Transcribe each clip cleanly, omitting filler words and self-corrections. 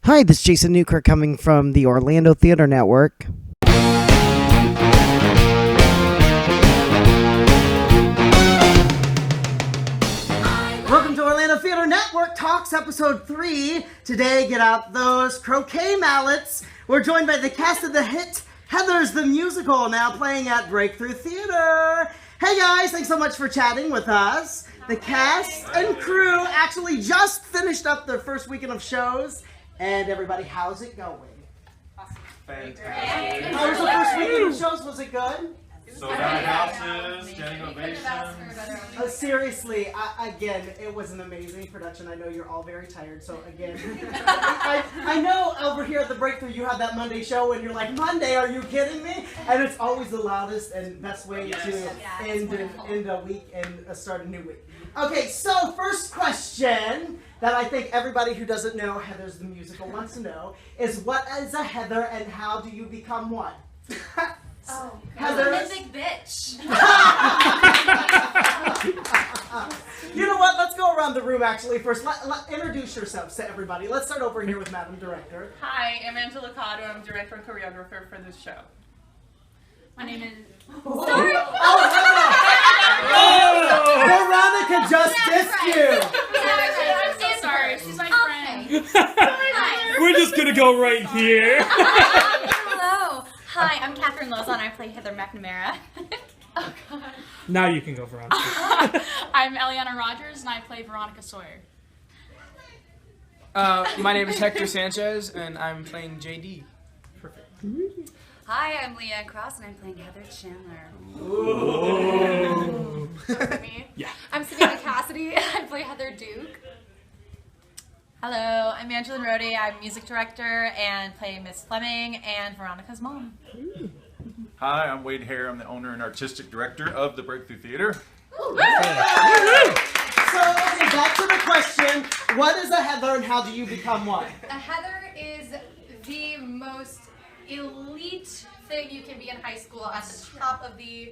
Hi, this is Jason Newkirk coming from the Orlando Theater Network. Welcome to Orlando Theater Network Talks Episode 3. Today, get out those croquet mallets. We're joined by the cast of the hit Heathers the Musical, now playing at Breakthrough Theater. Hey guys, thanks so much for chatting with us. The cast and crew actually just finished up their first weekend of shows. And everybody, how's it going? Awesome. Fantastic. How was the first weekend of shows? Was it good? So many houses, standing ovations. Seriously, again, it was an amazing production. I know you're all very tired, so again, I know over here at the Breakthrough you have that Monday show and you're like, Monday, are you kidding me? And it's always the loudest and best way to end a week and start a new week. Okay, so first question that I think everybody who doesn't know Heathers the Musical wants to know is, what is a Heather and how do you become one? Oh, Heather. mythic bitch. You know what? Let's go around the room actually first. Introduce yourselves to everybody. Let's start over here with Madam Director. Hi, I'm Angelyn. I'm director and choreographer for this show. My name is... Sorry! Veronica just dissed you! I'm so sorry. She's my friend. Hi. We're just gonna go right here. Hello. Hi, I'm Katherine Lozon. I play Heather McNamara. Oh, God. Now you can go, Veronica. I'm Elliana Rogers, and I play Veronica Sawyer. My name is Hector Sanchez, and I'm playing JD. Perfect. Hi, I'm Leigh Cross, and I'm playing Heather Chandler. Ooh. Me. Yeah. I'm Savannah Cassidy, and I play Heather Duke. Hello, I'm Angelyn Rhode. I'm music director and play Miss Fleming and Veronica's mom. Hi, I'm Wade Hare. I'm the owner and artistic director of the Breakthrough Theater. So, okay, back to the question. What is a Heather and how do you become one? A Heather is the most elite thing you can be in high school, at the top of the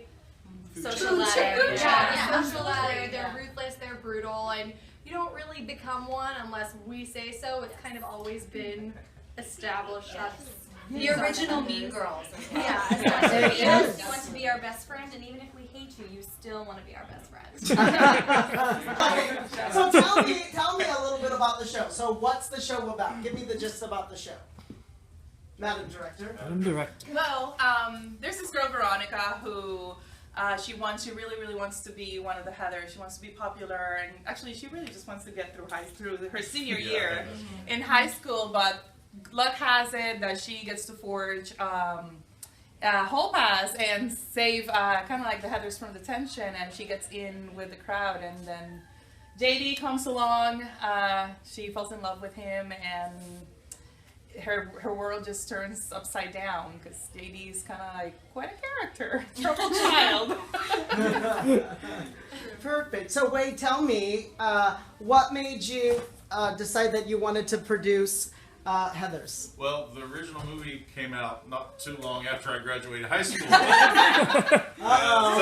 social ladder. Yeah, social ladder. They're ruthless, they're brutal, and you don't really become one unless we say so. It's kind of always been established. That's The original Mean Girls. yeah, especially us. You want to be our best friend, and even if we hate you, you still want to be our best friend. So tell me a little bit about the show. So what's the show about? Give me the gist about the show. Madam Director. I'm director. Well, there's this girl, Veronica, who she really wants to be one of the Heathers. She wants to be popular, and actually she really just wants to get through her senior year in high school, but luck has it that she gets to forge hall pass and save kind of like the Heathers from detention, and she gets in with the crowd, and then JD comes along. She falls in love with him, and her world just turns upside down because JD's kind of like quite a character, troubled child. Perfect. So Wade, tell me, what made you decide that you wanted to produce Heathers? Well, the original movie came out not too long after I graduated high school. So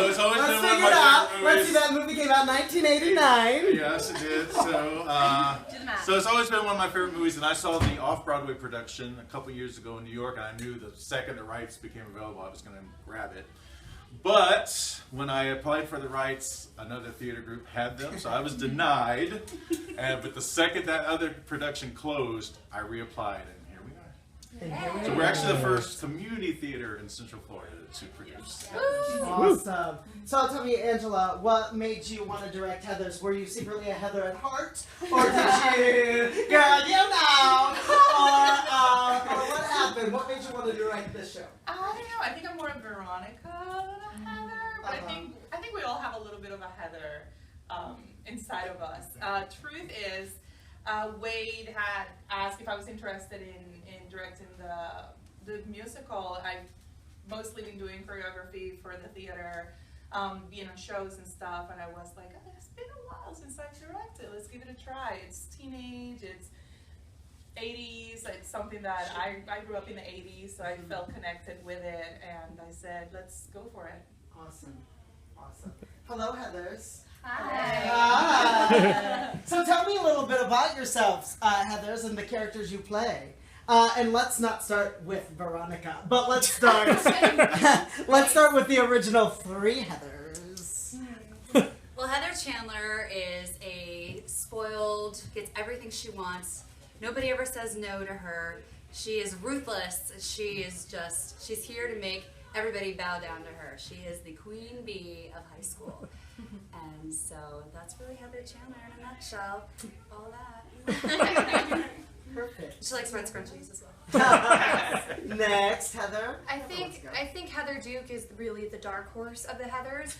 it's always been one of my favorite movies. Let's see, that movie came out in 1989. Yes, it did. So it's always been one of my favorite movies, and I saw the off-Broadway production a couple years ago in New York, and I knew the second the rights became available, I was going to grab it. But when I applied for the rights, another theater group had them, so I was denied. But the second that other production closed, I reapplied, and here we are. So we're actually the first community theater in Central Florida to produce. Awesome. So tell me, Angela, what made you want to direct Heathers? Were you secretly a Heather at heart? Or did you, girl, you know, or what happened? What made you want to direct this show? I don't know. I think I'm more of Veronica than a Heather, but I think we all have a little bit of a Heather inside of us. Truth is, Wade had asked if I was interested in directing the musical. I've mostly been doing choreography for the theater, being on shows and stuff, and I was like, oh, it's been a while since I've directed. Let's give it a try. It's teenage, it's 80s, it's something that I grew up in the 80s, so I felt connected with it, and I said, let's go for it. Awesome. Awesome. Hello, Heathers. Hi. So tell me a little bit about yourselves, Heathers, and the characters you play. And let's not start with Veronica, but let's start. Let's start with the original three Heathers. Well, Heather Chandler is a spoiled, gets everything she wants. Nobody ever says no to her. She is ruthless. She's here to make everybody bow down to her. She is the queen bee of high school. And so that's really Heather Chandler in a nutshell. All that. Perfect. She likes red scrunchies as well. Next, Heather. I think Heather Duke is really the dark horse of the Heathers,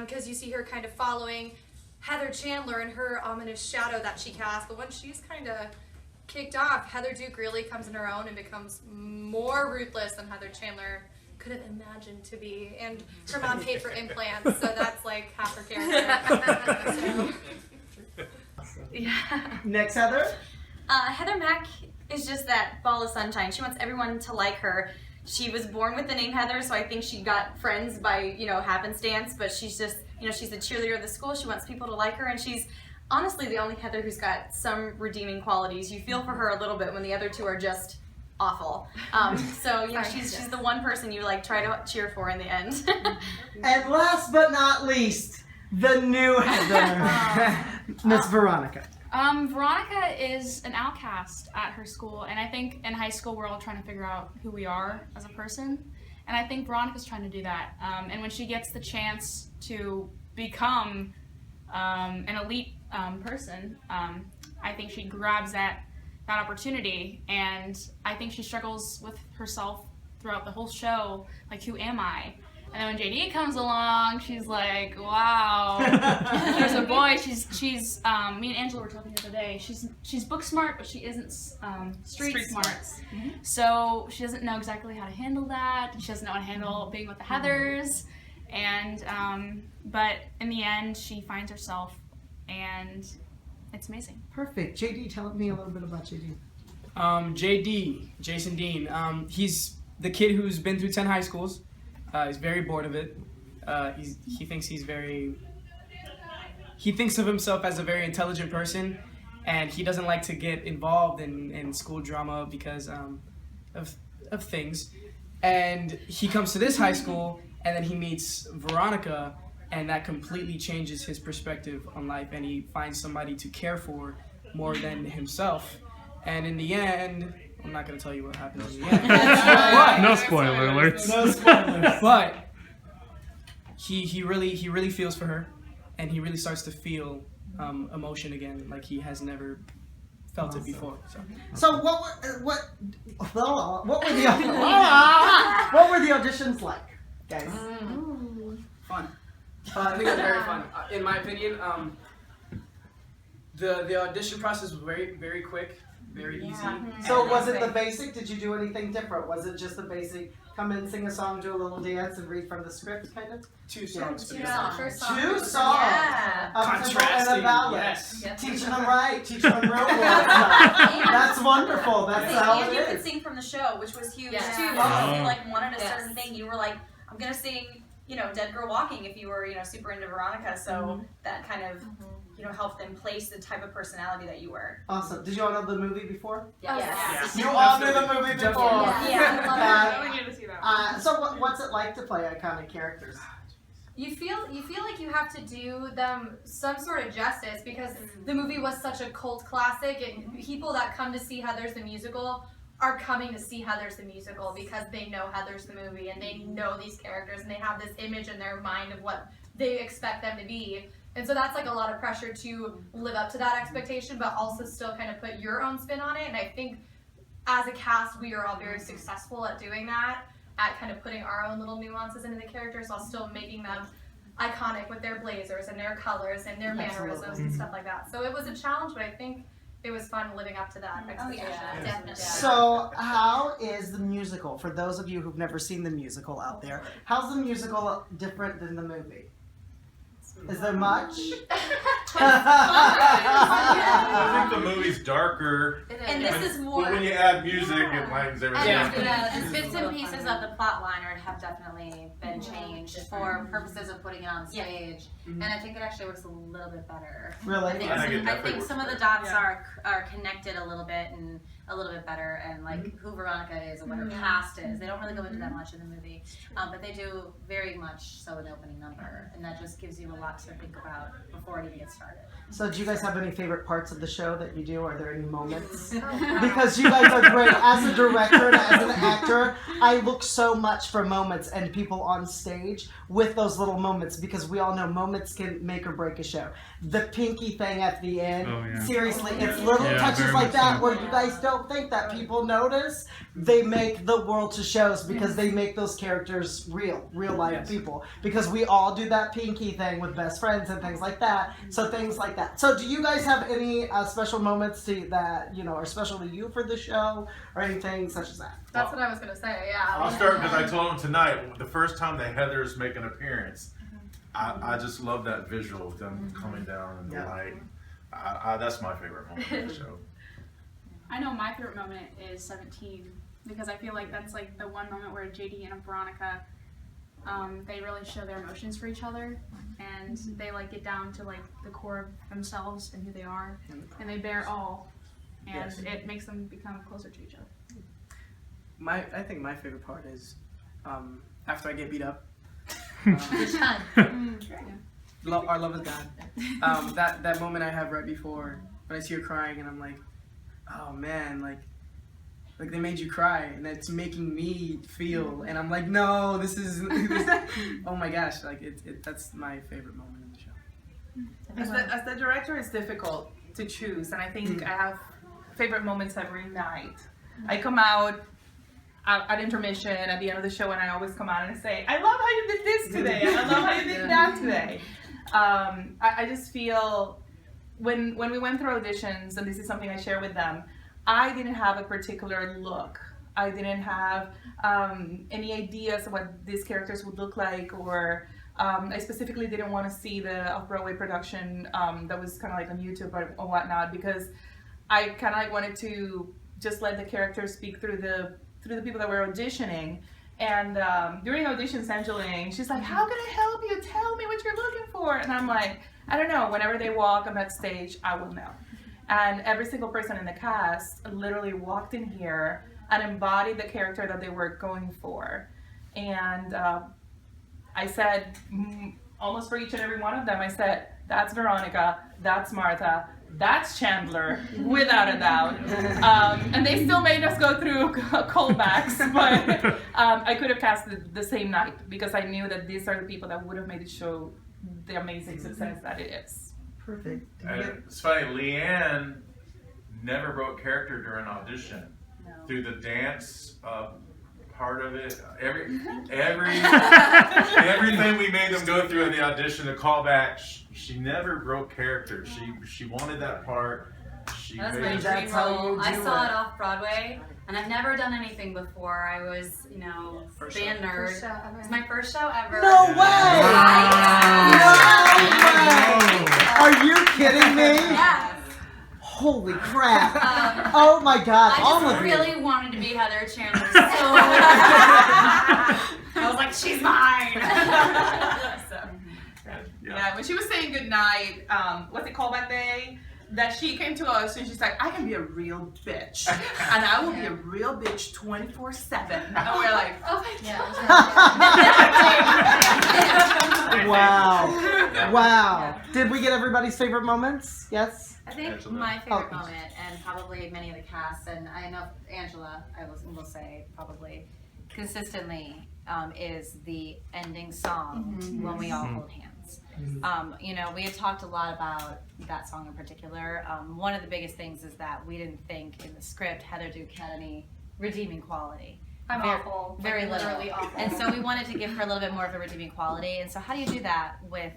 because you see her kind of following Heather Chandler and her ominous shadow that she casts. But when she's kind of kicked off, Heather Duke really comes in her own and becomes more ruthless than Heather Chandler could have imagined to be. And her mom paid for implants, so that's like half her character. Yeah. Next, Heather. Heather Mack is just that ball of sunshine. She wants everyone to like her. She was born with the name Heather, so I think she got friends by, happenstance, but she's just, she's the cheerleader of the school. She wants people to like her, and she's honestly the only Heather who's got some redeeming qualities. You feel for her a little bit when the other two are just awful. She's the one person you try to cheer for in the end. And last but not least, the new Heather, Miss Veronica. Veronica is an outcast at her school, and I think in high school we're all trying to figure out who we are as a person, and I think Veronica's trying to do that. And when she gets the chance to become an elite person, I think she grabs that opportunity, and I think she struggles with herself throughout the whole show, who am I? And then when JD comes along, she's like, wow, there's a boy. She's me and Angela were talking the other day. She's book smart, but she isn't street smart. Mm-hmm. So she doesn't know exactly how to handle that. She doesn't know how to handle being with the Heathers. And but in the end, she finds herself, and it's amazing. Perfect. JD, tell me a little bit about JD. JD, Jason Dean. He's the kid who's been through 10 high schools. He's very bored of it. He thinks of himself as a very intelligent person, and he doesn't like to get involved in school drama because of things. And he comes to this high school, and then he meets Veronica, and that completely changes his perspective on life, and he finds somebody to care for more than himself. And in the end, I'm not going to tell you what happens in the end. No spoiler alerts. No spoilers. But he really feels for her, and he really starts to feel emotion again, like he has never felt it before. So what were the auditions like, guys? Fun. I think it was very fun. In my opinion, the audition process was very, very quick. Very easy. So was it the basic? Did you do anything different? Was it just the basic, come in, sing a song, do a little dance, and read from the script, kind of? Two songs. Two songs. Yeah. Contrasting. And a ballad. Yes. Teaching them right. Teaching them real well. That's wonderful. That's how And it you is. could sing from the show, which was huge Yes. too. Yeah. If you wanted a certain thing, you were like, I'm gonna sing, Dead Girl Walking if you were, super into Veronica. So that kind of, helped them place the type of personality that you were. Awesome. Did you all know the movie before? Yes. You all knew the movie before. Yeah. I need to see that. So what's it like to play iconic characters? You feel like you have to do them some sort of justice because the movie was such a cult classic, and people that come to see Heathers the musical are coming to see Heathers the musical because they know Heathers the movie and they know these characters and they have this image in their mind of what they expect them to be. And so that's a lot of pressure to live up to that expectation, but also still kind of put your own spin on it. And I think as a cast, we are all very successful at doing that, at kind of putting our own little nuances into the characters while still making them iconic with their blazers and their colors and their mannerisms and stuff like that. So it was a challenge, but I think it was fun living up to that expectation. Definitely. So how is the musical, for those of you who've never seen the musical out there, how's the musical different than the movie? Is there much? I think the movie's darker. And this is more. But when you add music, it lightens everything up. The bits and pieces of the plot line have definitely been changed for purposes of putting it on stage, and I think it actually works a little bit better. Really? I think some of the dots are connected a little bit and a little bit better, and like who Veronica is and what her past is. They don't really go into that much in the movie, but they do very much so in the opening number, and that just gives you a lot to think about before it even gets started. So do you guys have any favorite parts of the show that you do? Are there any moments? Because you guys are great. As a director and as an actor, I look so much for moments and people on stage with those little moments, because we all know moments can make or break a show. The pinky thing at the end, seriously, it's little touches like that where you guys don't think that people notice. They make the world to shows because they make those characters real life people. Because we all do that pinky thing with best friends and things like that. So things like that. So do you guys have any special moments that are special to you for the show or anything such as that? That's what I was gonna say. Yeah. I'll start because I told them tonight, the first time the Heathers make an appearance, I just love that visual of them coming down in the light. That's my favorite moment of the show. I know my favorite moment is 17, because I feel like that's like the one moment where JD and Veronica, they really show their emotions for each other, and they like get down to like the core of themselves and who they are, and they bear all, and it makes them become closer to each other. I think my favorite part is after I get beat up. Our love is God. That moment I have right before when I see her crying and I'm like, oh man, like they made you cry and it's making me feel, and I'm like, no, this is oh my gosh, like that's my favorite moment in the show. As the director, it's difficult to choose, and I think I have favorite moments every night. I come out at intermission at the end of the show, and I always come out and say, I love how you did this today, and I love how you did that today. I just feel when we went through auditions, and this is something I share with them, I didn't have a particular look. I didn't have any ideas of what these characters would look like, or I specifically didn't want to see the off-Broadway production that was kind of like on YouTube or whatnot, because I kind of like wanted to just let the characters speak through the people that were auditioning. And during auditions, Angelyn, she's like, how can I help you? Tell me what you're looking for. And I'm like, I don't know. Whenever they walk on that stage, I will know. And every single person in the cast literally walked in here and embodied the character that they were going for. And I said, almost for each and every one of them, I said, that's Veronica, that's Martha, that's Chandler, without a doubt. And they still made us go through callbacks, but I could have cast the same night, because I knew that these are the people that would have made the show the amazing success that it is. Perfect. It's funny, Leanne never broke character during audition. No. Through the dance part of it, everything we made them go through in the audition, the callback, she never broke character. She wanted that part. That's my dream role. I saw it off Broadway, and I've never done anything before. I was, band nerd. It's my first show ever. No way! No way! Are you kidding me? Yes. Holy crap! Oh my God! I just really wanted to be Heather Chandler, so I was like, she's mine. Yeah, when she was saying goodnight, what's it called that day? That she came to us and she's like, I can be a real bitch. And I will be a real bitch 24/7. And we're like, oh my God. Wow. Wow. Did we get everybody's favorite moments? Yes? I think my favorite moment, and probably many of the cast, and I know Angela, will say probably consistently, is the ending song, When We All Hold Hands. We had talked a lot about that song in particular. One of the biggest things is that we didn't think in the script Heather Duke had any redeeming quality. I'm awful. Very literally little. awful. And so we wanted to give her a little bit more of a redeeming quality. And so how do you do that with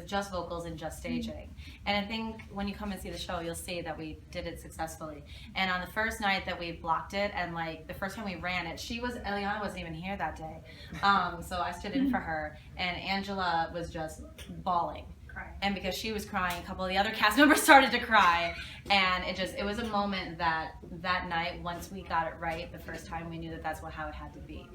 just vocals and just staging? And I think when you come and see the show, you'll see that we did it successfully. And on the first night that we blocked it, and like the first time we ran it, Elliana wasn't even here that day. So I stood in for her, and Angela was just bawling. And because she was crying, a couple of the other cast members started to cry. And it was a moment that night, once we got it right the first time, we knew that that's how it had to be.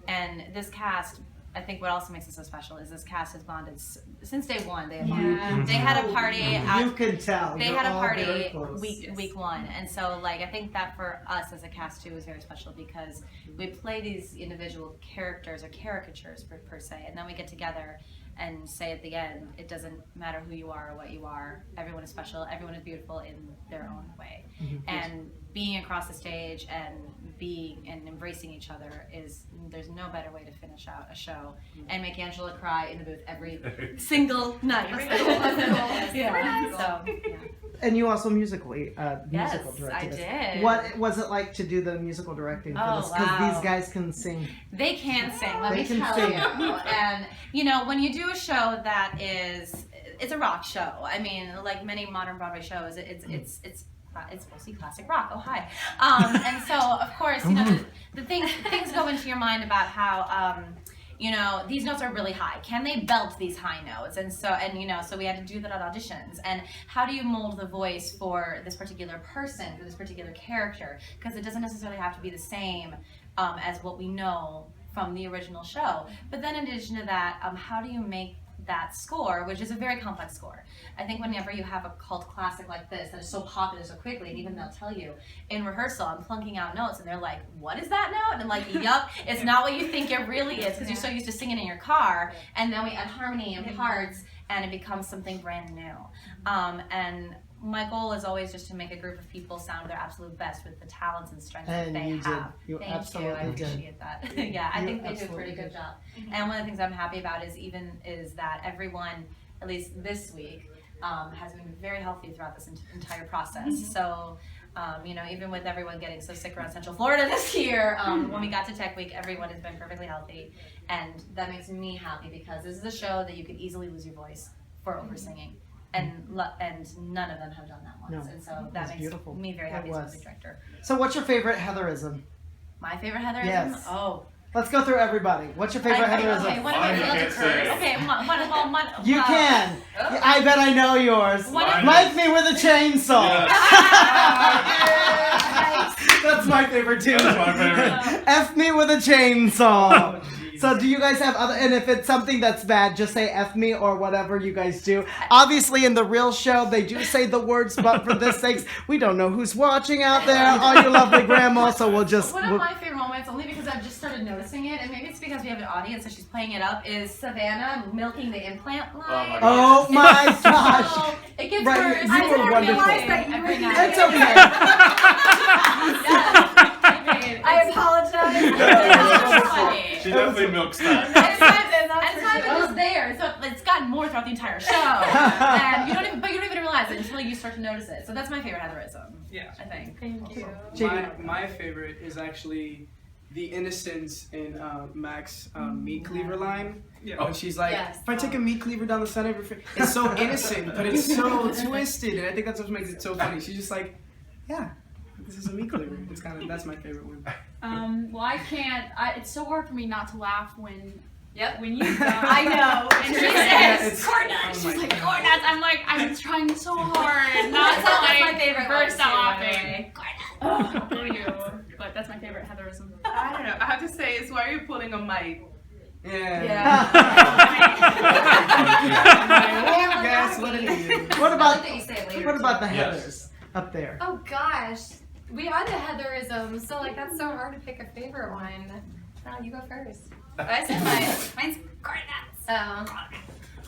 And this cast, I think what also makes it so special is this cast has bonded since day one. They had a party. You can tell. They You're had a all party very close. week one, and so like I think that for us as a cast too is very special because we play these individual characters or caricatures per se, and then we get together and say at the end, it doesn't matter who you are or what you are. Everyone is special. Everyone is beautiful in their own way, and being across the stage and being and embracing each other there's no better way to finish out a show and make Angela cry in the booth every single night. And you also musical directed Yes, I this. did. What was it like to do the musical directing for this? Because these guys can sing. They can sing, let They me can tell sing. you. And, you know, when you do a show that it's a rock show. I mean, like many modern Broadway shows, it's mostly classic rock. Oh, hi. And so, of course, you know, the things go into your mind about how, you know, these notes are really high. Can they belt these high notes? And so we had to do that at auditions. And how do you mold the voice for this particular person, for this particular character? Because it doesn't necessarily have to be the same as what we know from the original show. But then in addition to that, how do you make that score, which is a very complex score. I think whenever you have a cult classic like this that is so popular so quickly, and even they'll tell you in rehearsal, I'm plunking out notes, and they're like, "What is that note?" And I'm like, "Yup, it's not what you think it really is," because you're so used to singing in your car, and then we add harmony and parts, and it becomes something brand new. And my goal is always just to make a group of people sound their absolute best with the talents and strengths that they have. Thank you. I appreciate that. Yeah, I think they do a pretty good job. And one of the things I'm happy about is that everyone, at least this week, has been very healthy throughout this entire process. So, you know, even with everyone getting so sick around Central Florida this year, when we got to Tech Week, everyone has been perfectly healthy, and that makes me happy because this is a show that you could easily lose your voice for over singing. And none of them have done that once, and so that makes beautiful. Me very happy as a music director. So what's your favorite Heatherism? My favorite Heatherism? Yes. Oh. Let's go through everybody. What's your favorite Heatherism? Okay, what am I Okay, you can. I bet I know yours. Like me with a chainsaw. That's my favorite too. That's my favorite. F me with a chainsaw. So do you guys have other, and if it's something that's bad, just say F me or whatever you guys do. Obviously in the real show, they do say the words, but for this sakes, we don't know who's watching out there, all your lovely grandma, so we'll just... One of my favorite moments, only because I've just started noticing it, and maybe it's because we have an audience, so she's playing it up, is Savannah milking the implant line. Oh my gosh! So it gets Right, worse. you were wonderful. Every night. It's okay. I apologize. She definitely milks that. And Simon was there, so it's gotten more throughout the entire show. And you don't even realize it until you start to notice it. So that's my favorite Heatherism. Yeah. I think. Thank you. My favorite is actually the innocence in Mac's meat cleaver line. Yeah. When she's like, if I take a meat cleaver down the center of her face, it's so innocent, but it's so twisted, and I think that's what makes it so funny. She's just like, yeah, this is a meat cleaver. It's that's my favorite one. Well, I can't. It's so hard for me not to laugh when. Yep. When you. I know. And she says corn nuts. She's like corn nuts. I'm trying so hard not to That's my favorite burst one, out too, laughing. Oh, there you go. But that's my favorite Heatherism. I don't know. I have to say, it's why are you pulling on my... Yeah. Guess what it is. What about that you say it later, what about the Yes. Heathers up there? Oh gosh, we are the Heatherism, so like that's so hard to pick a favorite one. You go first. I said mine's corn nuts.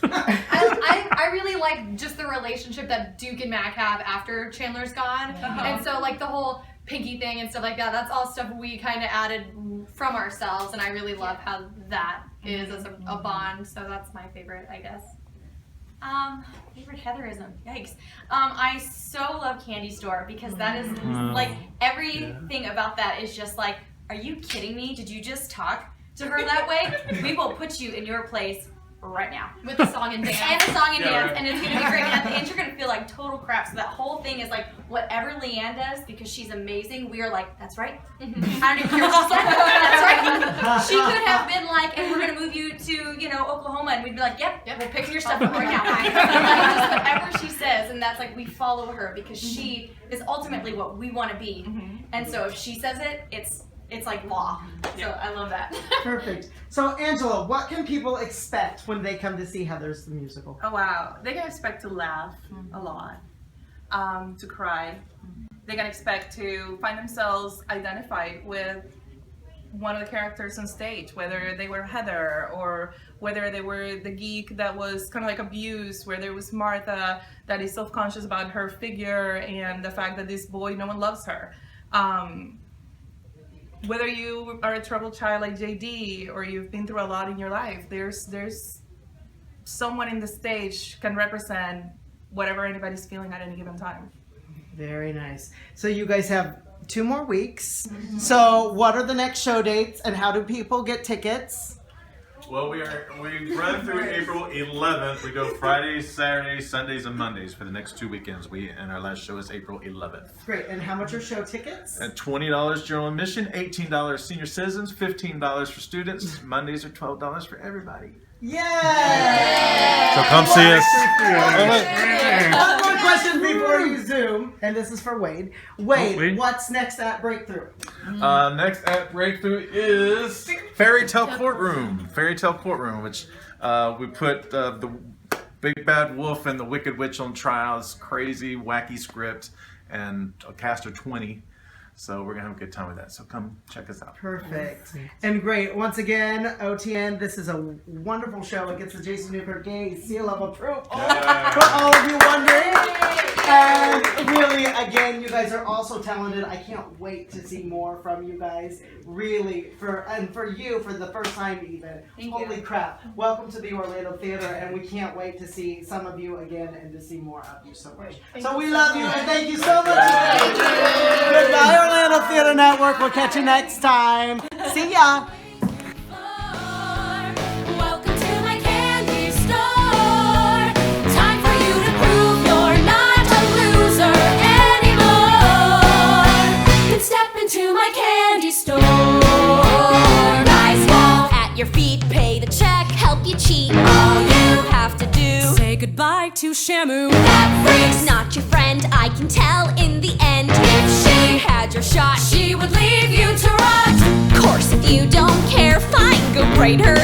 I really like just the relationship that Duke and Mac have after Chandler's gone, and so like the whole pinky thing and stuff like that. That's all stuff we kind of added from ourselves, and I really love how that is as a bond. So that's my favorite, I guess. Favorite Heatherism. Yikes. I so love Candy Store because that is like everything about that is just like, are you kidding me? Did you just talk to her that way? We will put you in your place right now. With the song and dance. And the song and dance, right. and it's gonna be great. And at the end, you're gonna feel like total crap. So that whole thing is like whatever Leanne does, because she's amazing. We are like, that's right. I don't even care what she said. That's right. She could have been like, and we're gonna move you to Oklahoma, and we'd be like, yep, we're picking your stuff up right now. Like, just whatever she says, and that's like we follow her because she is ultimately what we want to be. And so if she says it, it's like law. So I love that. Perfect. So Angela, what can people expect when they come to see Heather's the musical? Oh wow, they can expect to laugh a lot, to cry. They can expect to find themselves identified with one of the characters on stage, whether they were Heather or whether they were the geek that was kind of like abused, where there was Martha that is self-conscious about her figure and the fact that this boy, no one loves her. Whether you are a troubled child like JD or you've been through a lot in your life, there's someone in the stage can represent whatever anybody's feeling at any given time. Very nice. So you guys have 2 more weeks. So what are the next show dates and how do people get tickets? Well, we run through April 11th. We go Fridays, Saturdays, Sundays, and Mondays for the next 2 weekends. And our last show is April 11th. Great. And how much are show tickets? At $20 general admission, $18 senior citizens, $15 for students. Mondays are $12 for everybody. Yay! So come see us. One more question before you zoom, and this is for Wade. Wade, what's next at Breakthrough? Next at Breakthrough is Fairy Tale Courtroom. Fairy Tale Courtroom, which we put the Big Bad Wolf and the Wicked Witch on trial. It's crazy, wacky script, and a cast of 20. So we're going to have a good time with that. So come check us out. Perfect. And great. Once again, OTN, this is a wonderful show. It gets the Jason Newkirk Gay seal of approval for all of you wondering. And really, again, you guys are also talented. I can't wait to see more from you guys. Really, for you, for the first time even. Holy crap. Welcome to the Orlando Theater, and we can't wait to see some of you again and to see more of you so much. So we love you, and thank you so much. Goodbye, Orlando Theater Network. We'll catch you next time. See ya. Welcome to my candy store. Time for you to prove you're not a loser anymore. Then step into my candy store. Nice wall at your feet, pay the check, help you cheat. All you have to do, say goodbye to Shamu. That freak's not your friend, I can tell in the end. If she had your shot, she would leave you to rot. Course, if you don't care, fine, go braid her